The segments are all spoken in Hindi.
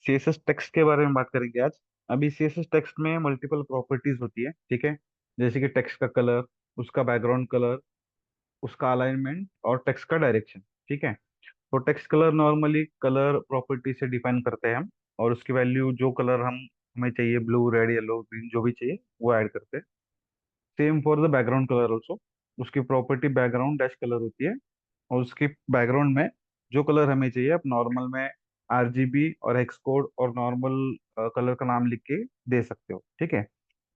सीएसएस टेक्स्ट के बारे में बात करेंगे आज। अभी सीएसएस टेक्स्ट में मल्टीपल प्रॉपर्टीज होती है, ठीक है। जैसे कि टेक्स्ट का कलर, उसका बैकग्राउंड कलर, उसका अलाइनमेंट और टेक्स्ट का डायरेक्शन, ठीक है। तो text colour normally colour property से डिफाइन करते हैं हम, और उसकी वैल्यू जो कलर हम हमें चाहिए, ब्लू, रेड, येलो, ग्रीन, जो भी चाहिए वो ऐड करते हैं। Same for the background colour also. उसकी प्रॉपर्टी बैकग्राउंड डैश कलर होती है, और उसके बैकग्राउंड में जो कलर हमें चाहिए, आप नॉर्मल में आरजीबी और हेक्स कोड और नॉर्मल कलर का नाम लिख के दे सकते हो, ठीक है।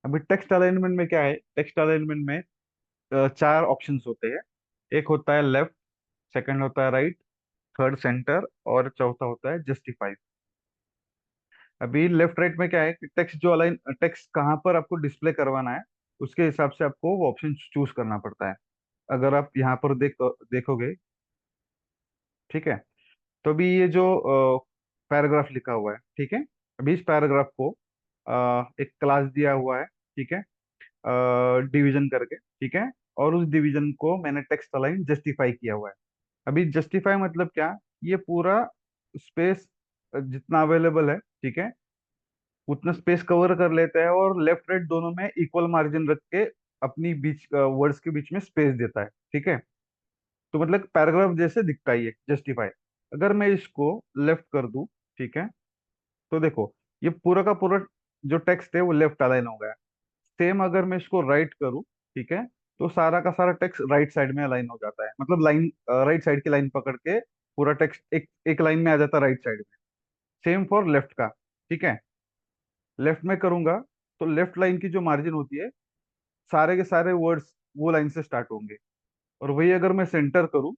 अभी टेक्स्ट अलाइनमेंट में क्या है, टेक्स्ट अलाइनमेंट में चार ऑप्शंस होते हैं। एक होता है लेफ्ट, सेकंड होता है राइट, थर्ड सेंटर, और चौथा होता है जस्टिफाई। अभी लेफ्ट राइट में क्या है कि टेक्स्ट जो अलाइन, टेक्स्ट कहाँ पर आपको डिस्प्ले करवाना है, उसके हिसाब से आपको वो ऑप्शन चूज करना पड़ता है। अगर आप यहाँ पर देखोगे, ठीक है। तो अभी ये जो पैराग्राफ लिखा हुआ है, ठीक है। अभी इस पैराग्राफ को एक क्लास दिया हुआ है, ठीक है, डिवीजन करके, ठीक है। और उस डिवीजन को मैंने टेक्स्ट अलाइन जस्टिफाई किया हुआ है। अभी जस्टिफाई मतलब क्या, ये पूरा स्पेस जितना अवेलेबल है, ठीक है, उतना स्पेस कवर कर लेता है, और लेफ्ट राइट दोनों में इक्वल मार्जिन रख के अपनी बीच वर्ड्स के बीच में स्पेस देता है, ठीक है। तो मतलब पैराग्राफ जैसे दिखता ही है जस्टिफाई। अगर मैं इसको लेफ्ट कर दूं, ठीक है, तो देखो ये पूरा का पूरा जो टेक्स्ट है वो लेफ्ट अलाइन हो गया। सेम अगर मैं इसको राइट करूं, ठीक है, तो सारा का सारा टेक्स्ट राइट साइड में अलाइन हो जाता है, मतलब लाइन, राइट साइड की लाइन पकड़ के पूरा टेक्स्ट एक एक लाइन में आ जाता है राइट साइड में। सेम फॉर लेफ्ट का, ठीक है। लेफ्ट में करूंगा तो लेफ्ट लाइन की जो मार्जिन होती है, सारे के सारे वर्ड्स वो लाइन से स्टार्ट होंगे। और वही अगर मैं सेंटर करूं,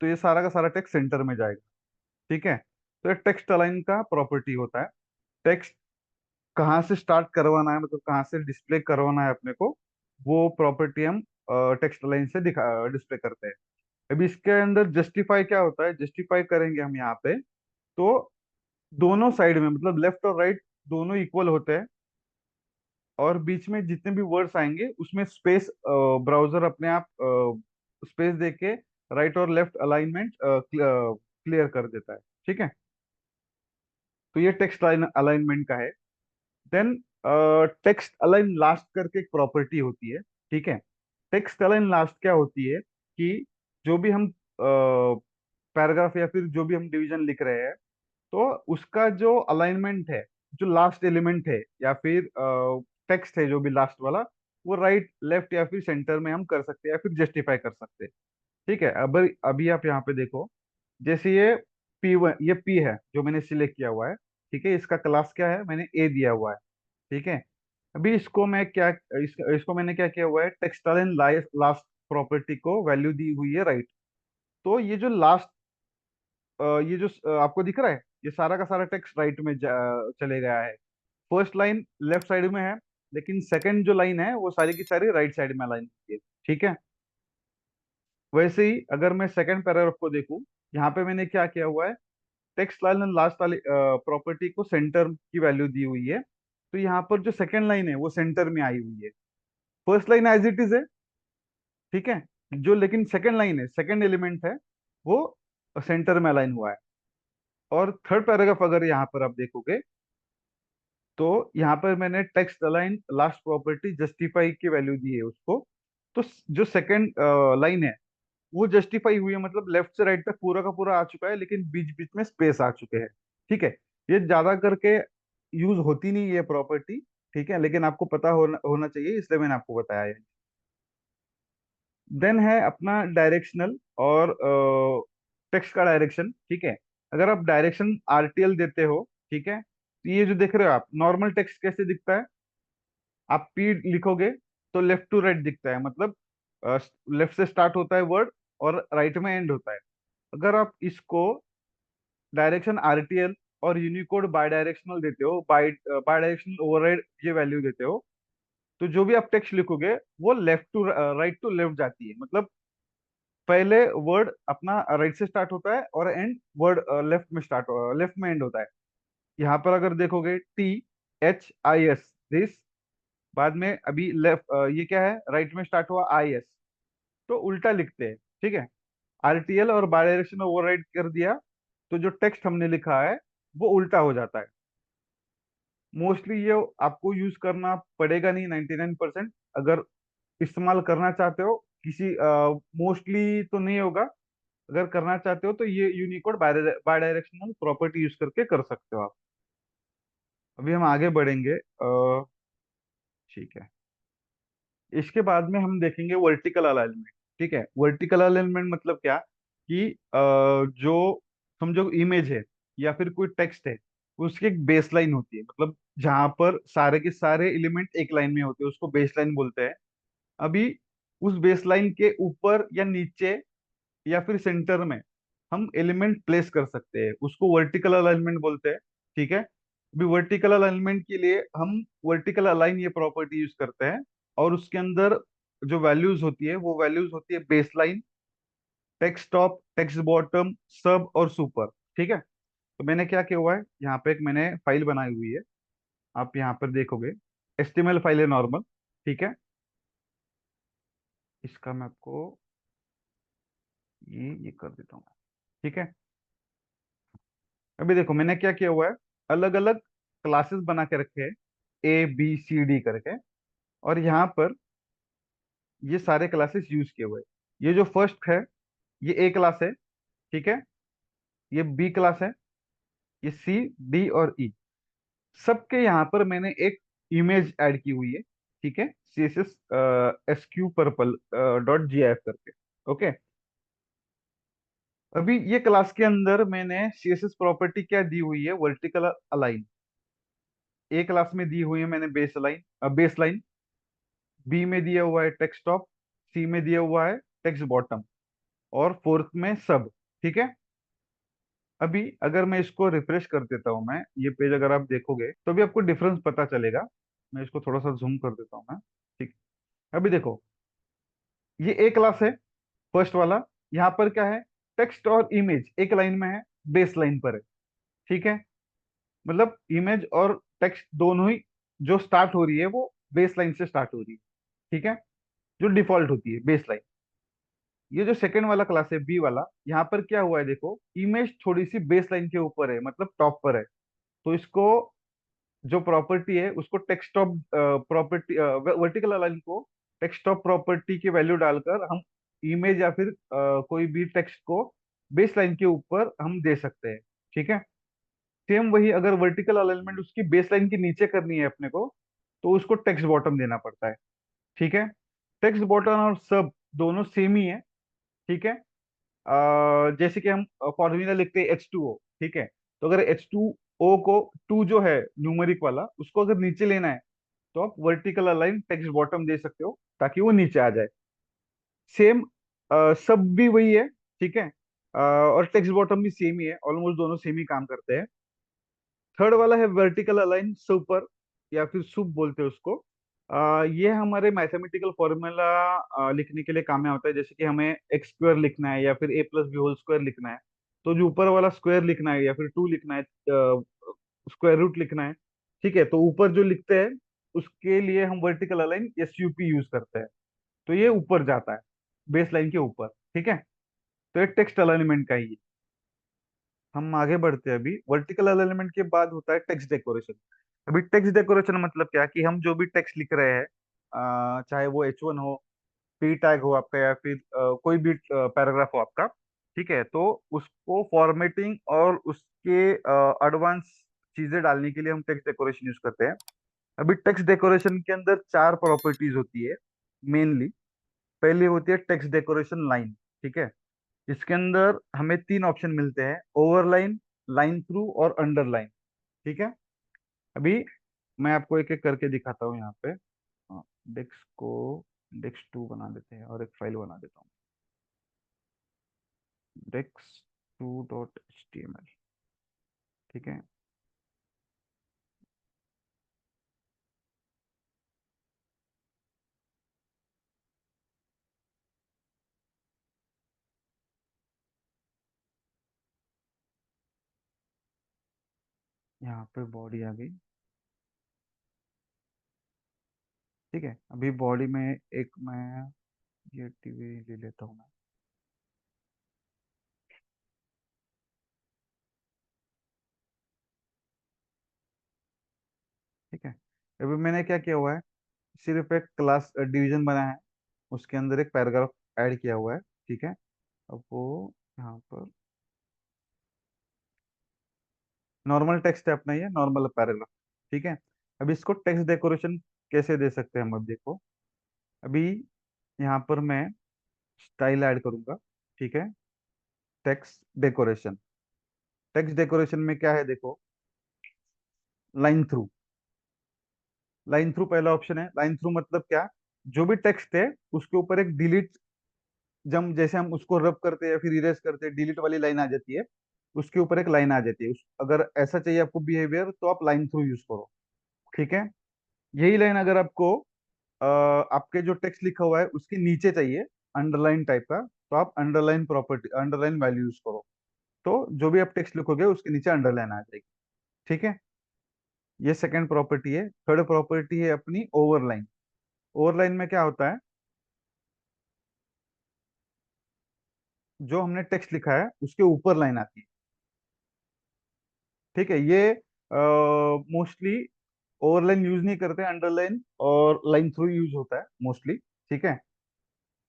तो ये सारा का सारा टेक्स्ट सेंटर में जाएगा, ठीक है। तो ये टेक्स्ट अलाइन का प्रॉपर्टी होता है। टेक्स्ट कहाँ से स्टार्ट करवाना है, मतलब कहाँ से डिस्प्ले करवाना है अपने को, वो प्रॉपर्टी हम टेक्स्ट अलाइन से दिखा डिस्प्ले करते हैं। अभी इसके अंदर जस्टिफाई क्या होता है, जस्टिफाई करेंगे हम यहाँ पे, तो दोनों साइड में मतलब लेफ्ट और राइट दोनों इक्वल होते हैं, और बीच में जितने भी वर्ड्स आएंगे उसमें स्पेस ब्राउजर अपने आप स्पेस दे के राइट और लेफ्ट अलाइनमेंट क्लियर कर देता है, ठीक है। तो ये टेक्स्ट अलाइनमेंट का है। देन टेक्स्ट अलाइन लास्ट करके एक प्रॉपर्टी होती है, ठीक है। टेक्स्ट अलाइन लास्ट क्या होती है कि जो भी हम पैराग्राफ या फिर जो भी हम डिवीजन लिख रहे हैं, तो उसका जो अलाइनमेंट है, जो लास्ट एलिमेंट है या फिर टेक्स्ट है जो भी लास्ट वाला, वो राइट, लेफ्ट या फिर सेंटर में हम कर सकते हैं या फिर जस्टिफाई कर सकते हैं, ठीक है। अब अभी आप यहाँ पे देखो, जैसे ये P1, ये P है जो मैंने सिलेक्ट किया हुआ है, ठीक है। इसका क्लास क्या है, मैंने A दिया हुआ है, ठीक है। अभी इसको मैं क्या, इसको मैंने क्या किया हुआ है, टेक्सटाइल एंड लास्ट प्रॉपर्टी को वैल्यू दी हुई है राइट। तो ये जो लास्ट, ये जो आपको दिख रहा है, ये सारा का सारा टेक्स्ट राइट में चले गया है। फर्स्ट लाइन लेफ्ट साइड में है, लेकिन सेकंड जो लाइन है वो सारी की सारी राइट साइड में अलाइन होती है, ठीक है। वैसे ही अगर मैं सेकंड पैराग्राफ को देखूं, यहाँ पे मैंने क्या किया हुआ है, टेक्स्ट लाइन एंड लास्ट वाली प्रॉपर्टी को सेंटर की वैल्यू दी हुई है। तो यहाँ पर जो सेकंड लाइन है वो सेंटर में आई हुई है। First line as it is है, ठीक है। जो लेकिन सेकंड लाइन है, सेकंड एलिमेंट है, वो सेंटर में अलाइन हुआ है। और थर्ड पैराग्राफ अगर यहाँ पर आप देखोगे, तो यहाँ पर मैंने text align last property justify की वैल्यू दी है उसको। तो जो सेकंड लाइन है वो जस्टिफाई हुई है, मतलब लेफ्ट से राइट तक पूरा का पूरा आ चुका है, लेकिन बीच बीच में स्पेस आ चुके हैं, ठीक है। ये ज्यादा करके यूज होती नहीं है प्रॉपर्टी, ठीक है, लेकिन आपको पता होना चाहिए, इसलिए मैंने आपको बताया है। देन है अपना डायरेक्शनल और टेक्स्ट का डायरेक्शन, ठीक है। अगर आप डायरेक्शन आरटीएल देते हो, ठीक है, तो ये जो देख रहे हो आप, नॉर्मल टेक्स्ट कैसे दिखता है, आप पी लिखोगे तो लेफ्ट टू राइट दिखता है, मतलब लेफ्ट से स्टार्ट होता है वर्ड और राइट में एंड होता है। अगर आप इसको डायरेक्शन आरटीएल और यूनिकोड बाय डायरेक्शनल देते हो, बाय डायरेक्शनल ओवरराइड ये वैल्यू देते हो, तो जो भी आप टेक्स्ट लिखोगे वो left to right to left जाती है, मतलब पहले वर्ड अपना राइट से स्टार्ट होता है और एंड वर्ड लेफ्ट में एंड होता है। यहाँ पर अगर देखोगे THIS दिस, बाद में अभी लेफ्ट, ये क्या है, राइट में स्टार्ट हुआ IS, तो उल्टा लिखते हैं, ठीक है। आरटीएल और बाय डायरेक्शन ओवरराइड कर दिया, तो जो टेक्स्ट हमने लिखा है वो उल्टा हो जाता है। मोस्टली ये आपको यूज करना पड़ेगा नहीं 99%। अगर इस्तेमाल करना चाहते हो किसी, मोस्टली तो नहीं होगा। अगर करना चाहते हो तो ये Unicode bidirectional property use करके कर सकते हो आप। अभी हम आगे बढ़ेंगे। ठीक है। इसके बाद में हम देखेंगे वर्टिकल अलाइनमेंट। ठीक है, वर्टिकल अलाइनमेंट मतलब क्या कि जो समझो इमेज है या फिर कोई टेक्स्ट है, उसकी एक बेस लाइन होती है, मतलब जहां पर सारे के सारे एलिमेंट एक लाइन में होते हैं उसको बेस लाइन बोलते हैं। अभी उस बेस लाइन के ऊपर या नीचे या फिर सेंटर में हम एलिमेंट प्लेस कर सकते हैं, उसको वर्टिकल अलाइनमेंट बोलते हैं। ठीक है, अभी वर्टिकल अलाइनमेंट के लिए हम वर्टिकल अलाइन ये प्रॉपर्टी यूज करते हैं। और उसके अंदर जो वैल्यूज होती है वो वैल्यूज होती है base line, text top, text bottom, सब और सुपर। ठीक है, तो मैंने क्या किया हुआ है, यहाँ पे एक मैंने फाइल बनाई हुई है, आप यहाँ पर देखोगे HTML फाइल है नॉर्मल। ठीक है, इसका मैं आपको ये कर देता हूँ। ठीक है, अभी देखो मैंने क्या किया हुआ है, अलग अलग क्लासेस बना के रखे हैं, ABCD करके। और यहाँ पर ये सारे क्लासेस यूज किए हुए हैं। ये जो फर्स्ट है ये A क्लास है। ठीक है, ये B क्लास है, ये C, D और E। सबके यहाँ पर मैंने एक इमेज ऐड की हुई है। ठीक है, CSS SQ पर्पल .gif करके। ओके, अभी ये क्लास के अंदर मैंने CSS प्रॉपर्टी क्या दी हुई है, वर्टिकल अलाइन। ए क्लास में दी हुई है मैंने बेस लाइन, बी में दिया हुआ है टेक्स्ट टॉप, सी में दिया हुआ है टेक्स्ट बॉटम, और फोर्थ में सब। ठीक है, अभी अगर मैं इसको रिफ्रेश कर देता हूं, मैं ये पेज अगर आप देखोगे तो भी आपको डिफरेंस पता चलेगा। मैं इसको थोड़ा सा जूम कर देता हूँ मैं। ठीक, अभी देखो ये ए क्लास है, फर्स्ट वाला। यहाँ पर क्या है, टेक्स्ट और इमेज एक लाइन में है, बेस लाइन पर है। ठीक है, मतलब इमेज और टेक्स्ट दोनों ही जो स्टार्ट हो रही है वो बेस लाइन से स्टार्ट हो रही है। ठीक है, जो डिफॉल्ट होती है बेस लाइन। ये जो सेकंड वाला क्लास है बी वाला, यहाँ पर क्या हुआ है देखो, इमेज थोड़ी सी बेस लाइन के ऊपर है, मतलब टॉप पर है। तो इसको जो प्रॉपर्टी है उसको text of property, vertical align को टेक्स्ट ऑफ प्रॉपर्टी की वैल्यू डालकर हम इमेज या फिर कोई भी टेक्स्ट को बेस लाइन के ऊपर हम दे सकते हैं। ठीक है, सेम वही अगर वर्टिकल अलाइनमेंट उसकी बेस लाइन के नीचे करनी है अपने को, तो उसको टेक्स्ट बॉटम देना पड़ता है। ठीक है, टेक्स्ट बॉटम और सब दोनों सेम ही है। ठीक है, जैसे कि हम फॉर्मूला लिखते हैं H2O। ठीक है, तो अगर H2O को, टू जो है न्यूमेरिक वाला, उसको अगर नीचे लेना है तो आप वर्टिकल अलाइन टेक्स्ट बॉटम दे सकते हो ताकि वो नीचे आ जाए। सेम सब भी वही है। ठीक है, और टेक्स्ट बॉटम भी सेम ही है, ऑलमोस्ट दोनों सेम ही काम करते हैं। थर्ड वाला है वर्टिकल अलाइन सुपर, या फिर सुप बोलते हैं उसको। ये हमारे मैथमेटिकल फॉर्मूला लिखने के लिए काम में होता है, जैसे कि हमें एक्स स्क्वायर लिखना है या फिर A+B होल स्क्वायर लिखना है, तो जो ऊपर वाला स्क्वायर लिखना है या फिर 2 लिखना है, स्क्वायर रूट लिखना है। ठीक है, तो ऊपर जो लिखते हैं उसके लिए हम वर्टिकल अलाइन SUP यूज करते हैं। तो ये ऊपर जाता है, बेस लाइन के ऊपर। ठीक है, तो ये टेक्स्ट अलाइनमेंट का ही है। हम आगे बढ़ते हैं। अभी वर्टिकल अलाइनमेंट के बाद होता है टेक्स्ट डेकोरेशन। अभी टेक्स्ट डेकोरेशन मतलब क्या कि हम जो भी टेक्स्ट लिख रहे हैं, चाहे वो H1 हो, P टैग हो आपका, या फिर कोई भी पैराग्राफ हो आपका। ठीक है, तो उसको फॉर्मेटिंग और उसके एडवांस चीजें डालने के लिए हम टेक्स्ट डेकोरेशन यूज करते हैं। अभी टेक्स्ट डेकोरेशन के अंदर चार प्रॉपर्टीज होती है मेनली। पहली होती है टेक्स्ट डेकोरेशन लाइन। ठीक है, इसके अंदर हमें तीन ऑप्शन मिलते हैं, ओवरलाइन, लाइन थ्रू और अंडरलाइन। ठीक है, अभी मैं आपको एक एक करके दिखाता हूँ यहाँ पे। डेक्स को डेक्स 2 बना देते हैं और एक फाइल बना देता हूँ, dex2.html। ठीक है, यहाँ पे बॉडी आ गई। ठीक है, अभी बॉडी में एक मैं ये टीवी ले लेता हूँ मैं। ठीक है। अभी मैंने क्या किया हुआ है, सिर्फ एक क्लास डिवीजन बनाया है, उसके अंदर एक पैराग्राफ ऐड किया हुआ है। ठीक है। अब वो यहाँ पर नॉर्मल टेक्स्ट है अपना, ये नॉर्मल पैराग्राफ। ठीक है। अभी इसको टेक्स्ट डेकोरेशन कैसे दे सकते हैं हम, अब देखो। अभी यहाँ पर मैं स्टाइल ऐड करूंगा। ठीक है। टेक्स्ट डेकोरेशन, टेक्स्ट डेकोरेशन में क्या है देखो, लाइन थ्रू। लाइन थ्रू पहला ऑप्शन है। लाइन थ्रू मतलब क्या, जो भी टेक्स्ट है उसके ऊपर एक डिलीट, जब जैसे हम उसको रब करते हैं या फिर इरेज करते हैं, डिलीट वाली लाइन आ जाती है, उसके ऊपर एक लाइन आ जाती है। अगर ऐसा चाहिए आपको बिहेवियर, तो आप लाइन थ्रू यूज करो। ठीक है। यही लाइन अगर आपको आपके जो टेक्स्ट लिखा हुआ है उसके नीचे चाहिए, अंडरलाइन टाइप का, तो आप underline property, underline value use करो। तो जो भी आप टेक्स्ट लिखोगे उसके नीचे अंडरलाइन आ जाएगी। ठीक है। ये सेकंड प्रॉपर्टी है। थर्ड प्रॉपर्टी है अपनी ओवरलाइन। ओवरलाइन में क्या होता है, जो हमने टेक्स्ट लिखा है उसके ऊपर लाइन आती है। ठीक है। ये मोस्टली ओवरलाइन यूज नहीं करते, अंडरलाइन और लाइन थ्रू यूज होता है मोस्टली। ठीक है।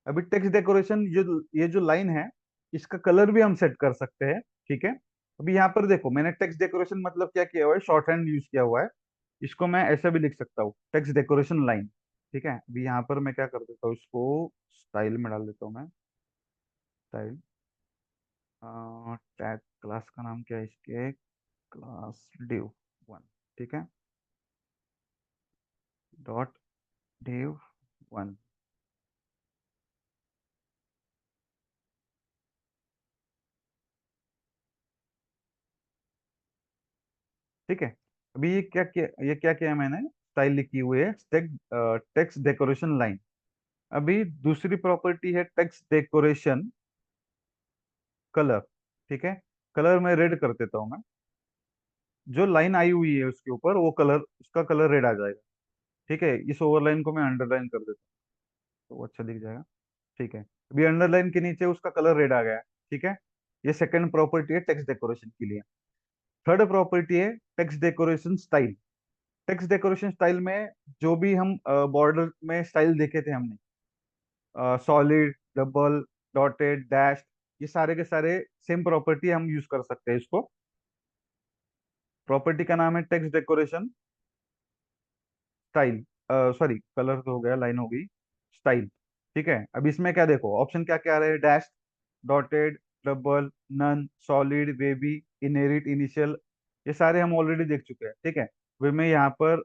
अभी टेक्स्ट डेकोरेशन, ये जो लाइन है, इसका कलर भी हम सेट कर सकते हैं। ठीक है। अभी यहाँ पर देखो, मैंने टेक्स्ट डेकोरेशन मतलब क्या किया हुआ है, शॉर्ट हैंड यूज किया हुआ है। इसको मैं ऐसा भी लिख सकता हूँ, टेक्स्ट डेकोरेशन लाइन। ठीक है। अभी यहाँ पर मैं क्या कर देता हूँ, इसको स्टाइल में डाल देता हूँ मैं। स्टाइल, टैग क्लास का नाम क्या है इसके, क्लास डिव वन। ठीक है। Dot div one. ठीक है। अभी ये क्या किया है मैंने, स्टाइल लिखी हुई है, टेक्स्ट डेकोरेशन लाइन। अभी दूसरी प्रॉपर्टी है टेक्स्ट डेकोरेशन कलर। ठीक है। कलर मैं रेड कर देता हूँ मैं, जो लाइन आई हुई है उसके ऊपर वो कलर, उसका कलर रेड आ जाएगा। ठीक है। इस ओवरलाइन को मैं अंडरलाइन कर देता हूँ, तो वो अच्छा दिख जाएगा। ठीक है। अभी अंडरलाइन के नीचे उसका कलर रेड आ गया। ठीक है। ये सेकंड प्रॉपर्टी है टेक्स्ट डेकोरेशन के लिए। थर्ड प्रॉपर्टी है text decoration style. Text decoration style में जो भी हम बॉर्डर में स्टाइल देखे थे हमने, सॉलिड, डबल, डॉटेड, डैश, ये सारे के सारे सेम प्रॉपर्टी हम यूज कर सकते हैं इसको। प्रॉपर्टी का नाम है text decoration style, sorry colour तो हो गया, लाइन हो गई, स्टाइल। ठीक है। अब इसमें क्या देखो, ऑप्शन क्या क्या आ रहे हैं, dash, dotted, double, none, solid, wavy, inherit, initial, ये सारे हम ऑलरेडी देख चुके हैं। ठीक है। वे मैं यहाँ पर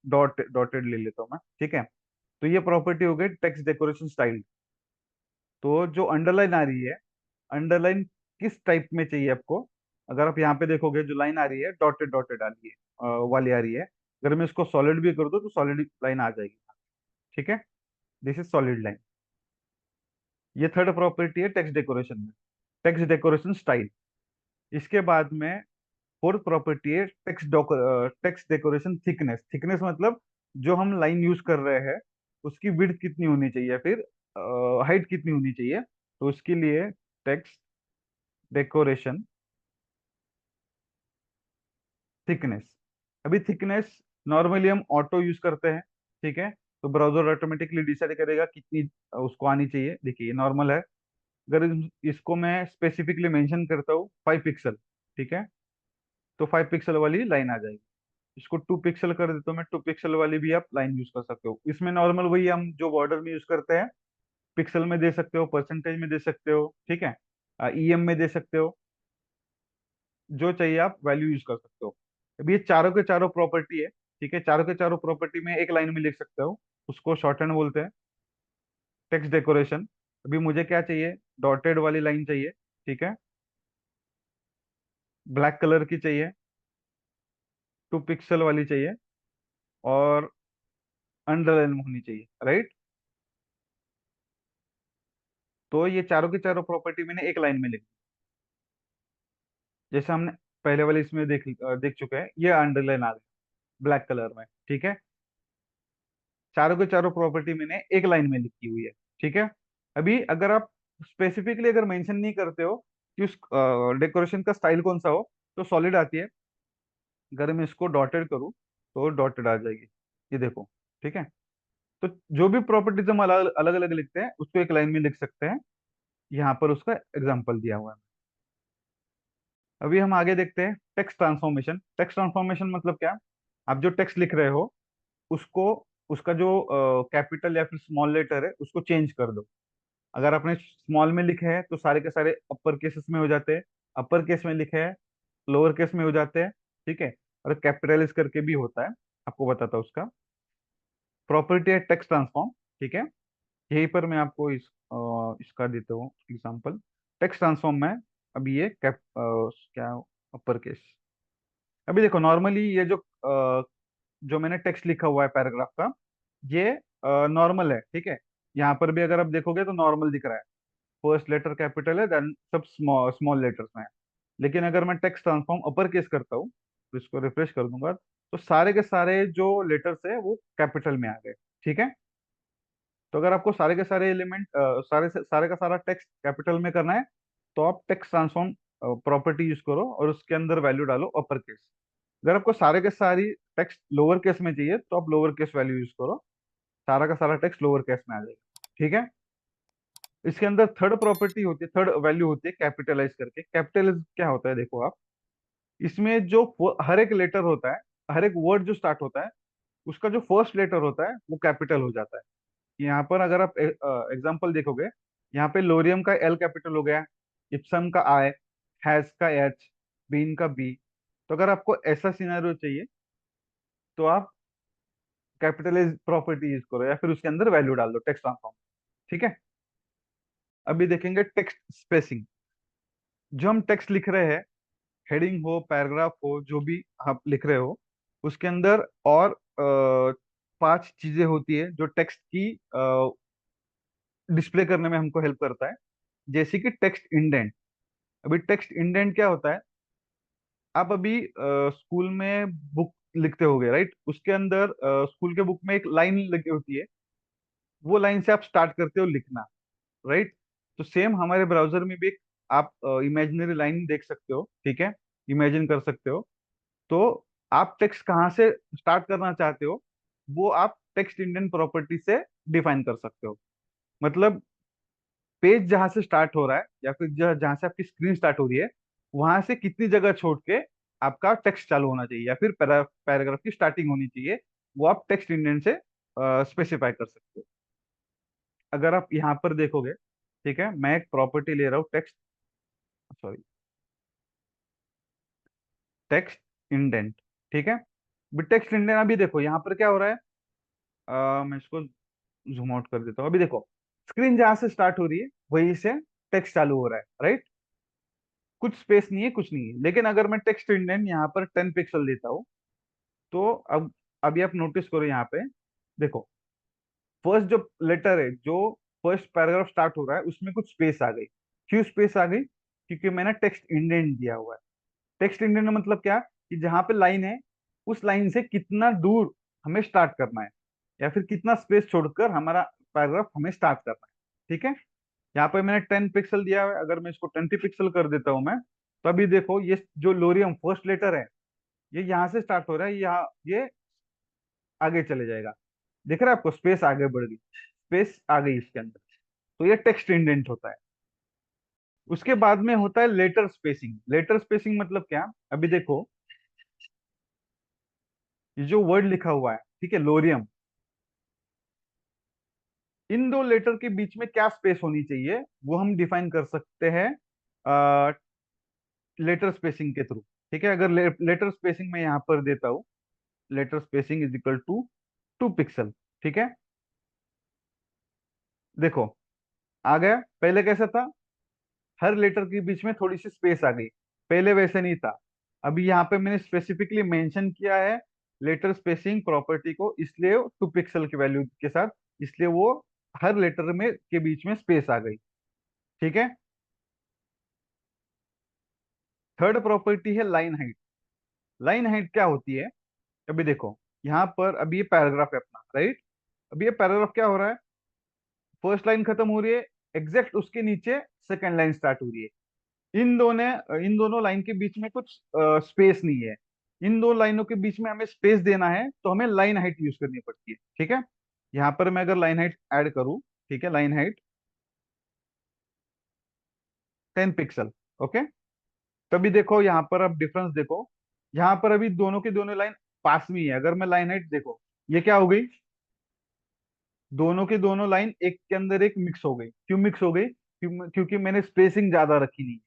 डॉटेड ले लेता हूँ मैं। ठीक है। तो ये प्रॉपर्टी हो गई टेक्स्ट डेकोरेशन स्टाइल। तो जो अंडरलाइन आ रही है, अंडरलाइन किस टाइप में चाहिए आपको, अगर आप यहाँ पे देखोगे जो लाइन आ रही है डॉटेड डॉटेड आ रही है, वाली आ रही है, अगर मैं इसको सॉलिड भी कर दूं तो सॉलिड लाइन आ जाएगी। ठीक है। This is solid line. ये थर्ड प्रॉपर्टी है टेक्स्ट डेकोरेशन में, टेक्स्ट डेकोरेशन स्टाइल। इसके बाद में फोर्थ प्रॉपर्टी है टेक्स्ट डेकोरेशन थिकनेस। थिकनेस मतलब जो हम लाइन यूज कर रहे हैं उसकी विड्थ कितनी होनी चाहिए, फिर हाइट कितनी होनी चाहिए। तो उसके लिए टेक्स्ट डेकोरेशन थिकनेस। अभी थिकनेस नॉर्मली हम ऑटो यूज करते हैं। ठीक है। तो ब्राउजर ऑटोमेटिकली डिसाइड करेगा कितनी उसको आनी चाहिए। देखिए ये नॉर्मल है। अगर इसको मैं स्पेसिफिकली मेंशन करता हूँ 5 पिक्सल, ठीक है, तो 5 पिक्सल वाली लाइन आ जाएगी। इसको 2 पिक्सल कर देता हूँ मैं, 2 पिक्सल वाली भी आप लाइन यूज कर सकते हो। इसमें नॉर्मल वही हम जो बॉर्डर में यूज करते हैं, पिक्सल में दे सकते हो, परसेंटेज में दे सकते हो। ठीक है। ईएम में दे सकते हो, जो चाहिए आप वैल्यू यूज कर सकते हो। अभी ये चारों के चारों प्रॉपर्टी है। ठीक है। चारों के चारों प्रॉपर्टी में एक लाइन में लिख सकते हो, उसको शॉर्ट हैंड बोलते हैं टेक्स्ट डेकोरेशन। अभी मुझे क्या चाहिए, डॉटेड वाली लाइन चाहिए। ठीक है। ब्लैक कलर की चाहिए, 2 पिक्सल वाली चाहिए, और अंडरलाइन होनी चाहिए, राइट। तो ये चारों के चारों प्रॉपर्टी मैंने एक लाइन में लिखी, जैसे हमने पहले वाले इसमें देख चुके हैं, ये अंडरलाइन आ गई ब्लैक कलर में। ठीक है। चारों के चारों प्रॉपर्टी मैंने एक लाइन में लिखी हुई है। ठीक है। अभी अगर आप स्पेसिफिकली अगर मेंशन नहीं करते हो कि उस डेकोरेशन का स्टाइल कौन सा हो, तो सॉलिड आती है। अगर मैं इसको डॉटेड करूँ, तो डॉटेड आ जाएगी, ये देखो। ठीक है, तो जो भी प्रॉपर्टीज हम अलग अलग अलग लिखते हैं उसको एक लाइन में लिख सकते हैं। यहाँ पर उसका एग्जाम्पल दिया हुआ है। अभी हम आगे देखते हैं टेक्स्ट ट्रांसफॉर्मेशन। टेक्स्ट ट्रांसफॉर्मेशन मतलब क्या? आप जो टेक्स्ट लिख रहे हो उसको, उसका जो कैपिटल या फिर स्मॉल लेटर है उसको चेंज कर दो। अगर आपने स्मॉल में लिखे हैं तो सारे के सारे अपर केसेस में हो जाते हैं, अपर केस में लिखे हैं लोअर केस में हो जाते हैं। ठीक है, और कैपिटलाइज करके भी होता है, आपको बताता हूँ उसका। प्रॉपर्टी है टेक्स्ट ट्रांसफॉर्म। ठीक है, यहीं पर मैं आपको इसका देता हूँ एग्जांपल। टेक्स्ट ट्रांसफॉर्म में अभी ये क्या, अपर केस। अभी देखो नॉर्मली ये जो मैंने टेक्स्ट लिखा हुआ है पैराग्राफ का, ये नॉर्मल है। ठीक है, यहाँ पर भी अगर आप देखोगे तो नॉर्मल दिख रहा है, फर्स्ट लेटर कैपिटल है, देन सब स्मॉल स्मॉल लेटर्स में है। लेकिन अगर मैं टेक्स्ट ट्रांसफॉर्म अपर केस करता हूँ, तो इसको रिफ्रेश कर दूंगा, तो सारे के सारे जो लेटर्स है वो कैपिटल में आ गए। ठीक है, तो अगर आपको सारे के सारे एलिमेंट सारे का सारा टेक्स्ट कैपिटल में करना है, तो आप टेक्स्ट ट्रांसफॉर्म प्रॉपर्टी यूज करो और उसके अंदर वैल्यू डालो अपर केस। अगर आपको सारे के सारी टेक्स्ट लोअर केस में चाहिए तो आप लोअर केस वैल्यू यूज करो, सारा का सारा टेक्स्ट लोअर केस में आ जाएगा। ठीक है, इसके अंदर थर्ड प्रॉपर्टी होती है, थर्ड वैल्यू होती है कैपिटलाइज करके। कैपिटलाइज क्या होता है देखो आप, इसमें जो हर एक लेटर होता है, हर एक वर्ड जो स्टार्ट होता है, उसका जो फर्स्ट लेटर होता है वो कैपिटल हो जाता है। यहाँ पर अगर आप एग्जांपल देखोगे, यहाँ पे लोरियम का एल कैपिटल हो गया, इप्सम का आई, हैज का एच, बीन का बी। तो अगर आपको ऐसा सिनेरियो चाहिए तो आप कैपिटलाइज प्रॉपर्टी यूज करो या फिर उसके अंदर वैल्यू डाल दो टेक्स्ट ट्रांसफॉर्म। ठीक है, अभी देखेंगे टेक्स्ट स्पेसिंग। जो हम टेक्स्ट लिख रहे हैं, हेडिंग हो पैराग्राफ हो जो भी आप लिख रहे हो, उसके अंदर और 5 चीजें होती है जो टेक्स्ट की डिस्प्ले करने में हमको हेल्प करता है। जैसे कि टेक्स्ट इंडेंट। अभी टेक्स्ट इंडेंट क्या होता है? आप अभी स्कूल में बुक लिखते होगे, राइट? उसके अंदर स्कूल के बुक में एक लाइन लगी होती है, वो लाइन से आप स्टार्ट करते हो लिखना, राइट? तो सेम हमारे ब्राउजर में भी एक आप इमेजिनरी लाइन देख सकते हो। ठीक है, इमेजिन कर सकते हो। तो आप टेक्स्ट कहाँ से स्टार्ट करना चाहते हो, वो आप टेक्स्ट इंडेंट प्रॉपर्टी से डिफाइन कर सकते हो। मतलब पेज जहां से स्टार्ट हो रहा है या फिर जहां से आपकी स्क्रीन स्टार्ट हो रही है, वहां से कितनी जगह छोड़ के आपका टेक्स्ट चालू होना चाहिए या फिर पैराग्राफ की स्टार्टिंग होनी चाहिए, वो आप टेक्स्ट इंडेंट से स्पेसिफाई कर सकते हो। अगर आप यहाँ पर देखोगे, ठीक है, मैं एक प्रॉपर्टी ले रहा हूँ टेक्स्ट, सॉरी, टेक्स्ट इंडेंट। ठीक है, टेक्स्ट इंडेंट अभी देखो यहाँ पर क्या हो रहा है। मैं इसको जूम आउट कर देता हूँ। अभी देखो स्क्रीन जहां से स्टार्ट हो रही है वहीं से टेक्स्ट चालू हो रहा है, राइट? कुछ स्पेस नहीं है, कुछ नहीं है। लेकिन अगर मैं टेक्स्ट इंडेंट यहाँ पर 10 पिक्सल देता हूँ, तो अब अभी आप नोटिस करो यहाँ पे, देखो फर्स्ट जो लेटर है, जो फर्स्ट पैराग्राफ स्टार्ट हो रहा है, उसमें कुछ स्पेस आ गई। क्यों स्पेस आ गई? क्योंकि मैंने टेक्स्ट इंडेंट दिया हुआ है। टेक्स्ट इंडेंट मतलब क्या, कि जहां पे लाइन है उस लाइन से कितना दूर हमें स्टार्ट करना है या फिर कितना स्पेस छोड़कर हमारा पैराग्राफ हमें स्टार्ट करना है। ठीक है, यहाँ पे मैंने 10 पिक्सल दिया है, अगर मैं इसको 20 पिक्सल कर देता हूँ मैं, तो अभी देखो ये जो लोरियम फर्स्ट लेटर है, ये यहाँ से स्टार्ट हो रहा है, यहाँ ये आगे चले जाएगा। दिख रहा है आपको? स्पेस आगे बढ़ गई, स्पेस आ गई इसके अंदर। तो ये टेक्स्ट इंडेंट होता है। उसके बाद में होता है लेटर स्पेसिंग। लेटर स्पेसिंग मतलब क्या? अभी देखो ये जो वर्ड लिखा हुआ है, ठीक है, लोरियम, इन दो लेटर के बीच में क्या स्पेस होनी चाहिए वो हम डिफाइन कर सकते हैं लेटर स्पेसिंग के थ्रू। ठीक है, अगर लेटर स्पेसिंग मैं यहाँ पर देता हूँ, letter spacing is equal to 2 pixel. ठीक है, देखो आ गया। पहले कैसा था? हर लेटर के बीच में थोड़ी सी स्पेस आ गई, पहले वैसे नहीं था। अभी यहाँ पे मैंने स्पेसिफिकली मेंशन किया है लेटर स्पेसिंग प्रॉपर्टी को, इसलिए 2 पिक्सल की वैल्यू के साथ, इसलिए वो हर लेटर में के बीच में स्पेस आ गई। ठीक है, थर्ड प्रॉपर्टी है लाइन हाइट। लाइन हाइट क्या होती है? अभी देखो यहाँ पर, अभी ये पैराग्राफ है अपना, राइट? अभी ये पैराग्राफ क्या हो रहा है, फर्स्ट लाइन खत्म हो रही है, एग्जैक्ट उसके नीचे सेकंड लाइन स्टार्ट हो रही है। इन दोनों लाइन के बीच में कुछ स्पेस नहीं है। इन दो लाइनों के बीच में हमें स्पेस देना है तो हमें लाइन हाइट यूज करनी पड़ती है। ठीक है, यहाँ पर मैं अगर लाइन हाइट ऐड करूँ, ठीक है, लाइन हाइट 10 पिक्सल। ओके, तभी देखो यहाँ पर अब डिफरेंस देखो, यहाँ पर अभी दोनों के दोनों लाइन पास में ही है। अगर मैं लाइन हाइट देखो, ये क्या हो गई, दोनों के दोनों लाइन एक के अंदर एक मिक्स हो गई। क्यों मिक्स हो गई? क्योंकि मैंने स्पेसिंग ज्यादा रखी नहीं।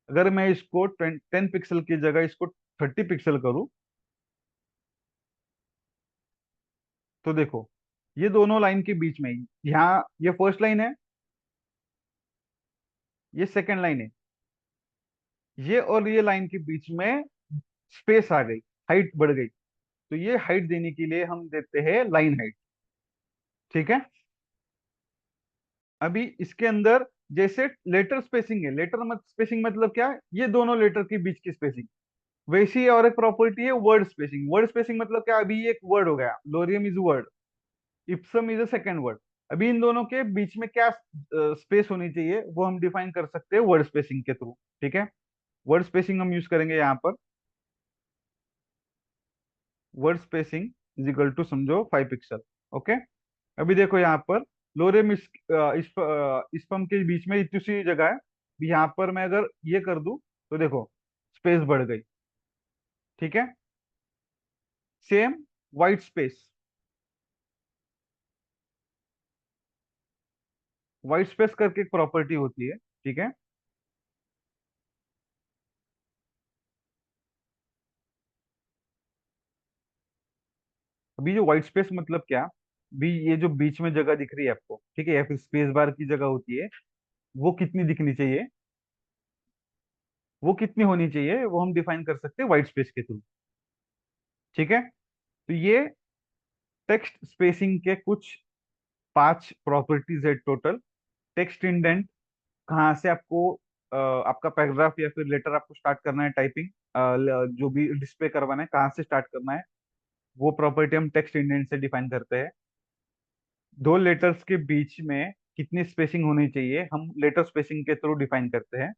अगर मैं इसको 10 पिक्सल की जगह इसको 30 पिक्सल करूँ, तो देखो ये दोनों लाइन के बीच में ही, यहाँ ये फर्स्ट लाइन है, ये सेकंड लाइन है, ये और ये लाइन के बीच में स्पेस आ गई, हाइट बढ़ गई। तो ये हाइट देने के लिए हम देते हैं लाइन हाइट। ठीक है, अभी इसके अंदर जैसे लेटर स्पेसिंग है, लेटर मत स्पेसिंग मतलब क्या है, ये दोनों लेटर के बीच की स्पेसिंग, वैसी ही और एक प्रॉपर्टी है वर्ड स्पेसिंग। वर्ड स्पेसिंग मतलब क्या, अभी ये एक वर्ड हो गया, lorem is word, ipsum is a second word. अभी इन दोनों के बीच में क्या स्पेस होनी चाहिए वो हम डिफाइन कर सकते हैं वर्ड स्पेसिंग के थ्रू। ठीक है, वर्ड स्पेसिंग हम यूज करेंगे यहाँ पर, word spacing is equal to समझो 5 पिक्सल। ओके, अभी देखो यहाँ पर लोरेम स्पम के बीच में इतनी सी जगह है, अभी यहाँ पर मैं अगर ये कर दूं तो देखो स्पेस बढ़ गई। ठीक है, same white space, white space करके एक प्रॉपर्टी होती है। ठीक है, अभी जो व्हाइट स्पेस मतलब क्या, भी ये जो बीच में जगह दिख रही है आपको, ठीक है, या फिर स्पेस बार की जगह होती है, वो कितनी दिखनी चाहिए, वो कितनी होनी चाहिए, वो हम डिफाइन कर सकते हैं व्हाइट स्पेस के थ्रू। ठीक है, तो ये टेक्स्ट स्पेसिंग के कुछ 5 प्रॉपर्टीज है टोटल। टेक्स्ट इंडेंट, कहाँ से आपको आपका पैराग्राफ या फिर लेटर आपको स्टार्ट करना है टाइपिंग, जो भी डिस्प्ले करवाना है कहाँ से स्टार्ट करना है, वो प्रॉपर्टी हम टेक्स्ट इंडेंट से डिफाइन करते हैं। दो लेटर्स के बीच में कितनी स्पेसिंग होनी चाहिए हम लेटर स्पेसिंग के थ्रू डिफाइन करते हैं।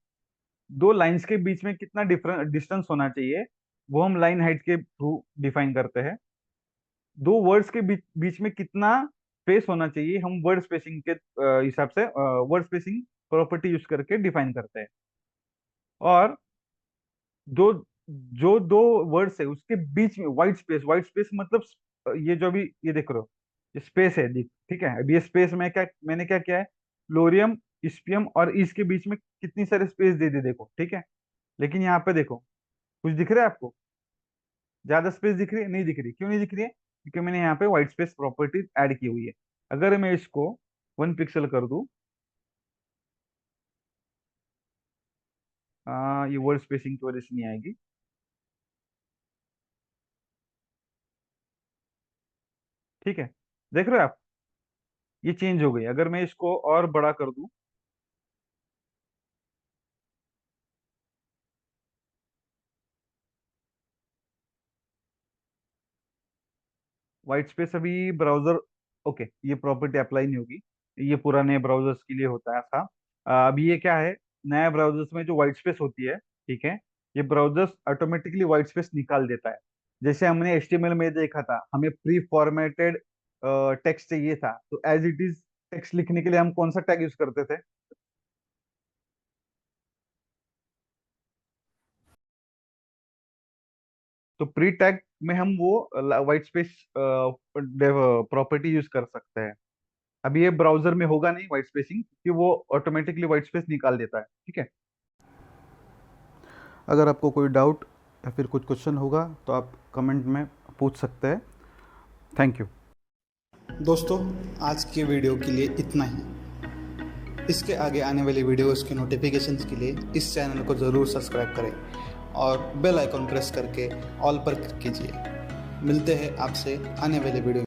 दो लाइंस के बीच में कितना डिफरेंट डिस्टेंस होना चाहिए वो हम लाइन हाइट के थ्रू डिफाइन करते हैं। दो वर्ड्स के बीच में कितना स्पेस होना चाहिए हम वर्ड स्पेसिंग के हिसाब से वर्ड स्पेसिंग प्रॉपर्टी यूज करके डिफाइन करते हैं। और दो जो दो वर्ड्स है उसके बीच में व्हाइट स्पेस, व्हाइट स्पेस मतलब ये जो अभी ये देख रहे हो, ये स्पेस है ठीक है, अभी ये स्पेस में क्या मैंने क्या किया है, लोरियम स्पियम और इस के बीच में कितनी सारी स्पेस दे दी देखो। ठीक है, लेकिन यहाँ पे देखो कुछ दिख रहा है आपको, ज्यादा स्पेस दिख रही है? नहीं दिख रही। क्यों नहीं दिख रही है? क्योंकि मैंने यहाँ पे व्हाइट स्पेस प्रॉपर्टी ऐड की हुई है। अगर मैं इसको 1 पिक्सल कर दूं, ये वर्ड स्पेसिंग की वजह से नहीं आएगी। ठीक है, देख रहे हो आप, ये चेंज हो गई। अगर मैं इसको और बड़ा कर दूं, व्हाइट स्पेस अभी ब्राउजर, ओके, ये प्रॉपर्टी अप्लाई नहीं होगी, ये पुराने ब्राउजर्स के लिए होता है था। अभी ये क्या है, नया ब्राउजर्स में जो व्हाइट स्पेस होती है, ठीक है, ये ब्राउजर्स ऑटोमेटिकली व्हाइट स्पेस निकाल देता है। जैसे हमने एचटीएमएल में देखा था, हमें प्री फॉर्मेटेड टेक्स्ट चाहिए था, तो एज इट इज टेक्स्ट लिखने के लिए हम कौन सा टैग यूज करते थे? तो प्री टैग में हम वो व्हाइट स्पेस प्रॉपर्टी यूज कर सकते हैं। अभी ये ब्राउजर में होगा नहीं व्हाइट स्पेसिंग, कि वो ऑटोमेटिकली व्हाइट स्पेस निकाल देता है। ठीक है, अगर आपको कोई डाउट या फिर कुछ क्वेश्चन होगा तो आप कमेंट में पूछ सकते हैं। Thank you. दोस्तों, आज के वीडियो के लिए इतना ही। इसके आगे आने वाली वीडियोस के नोटिफिकेशंस के लिए इस चैनल को ज़रूर सब्सक्राइब करें और बेल आइकॉन प्रेस करके ऑल पर क्लिक कीजिए। मिलते हैं आपसे आने वाले वीडियो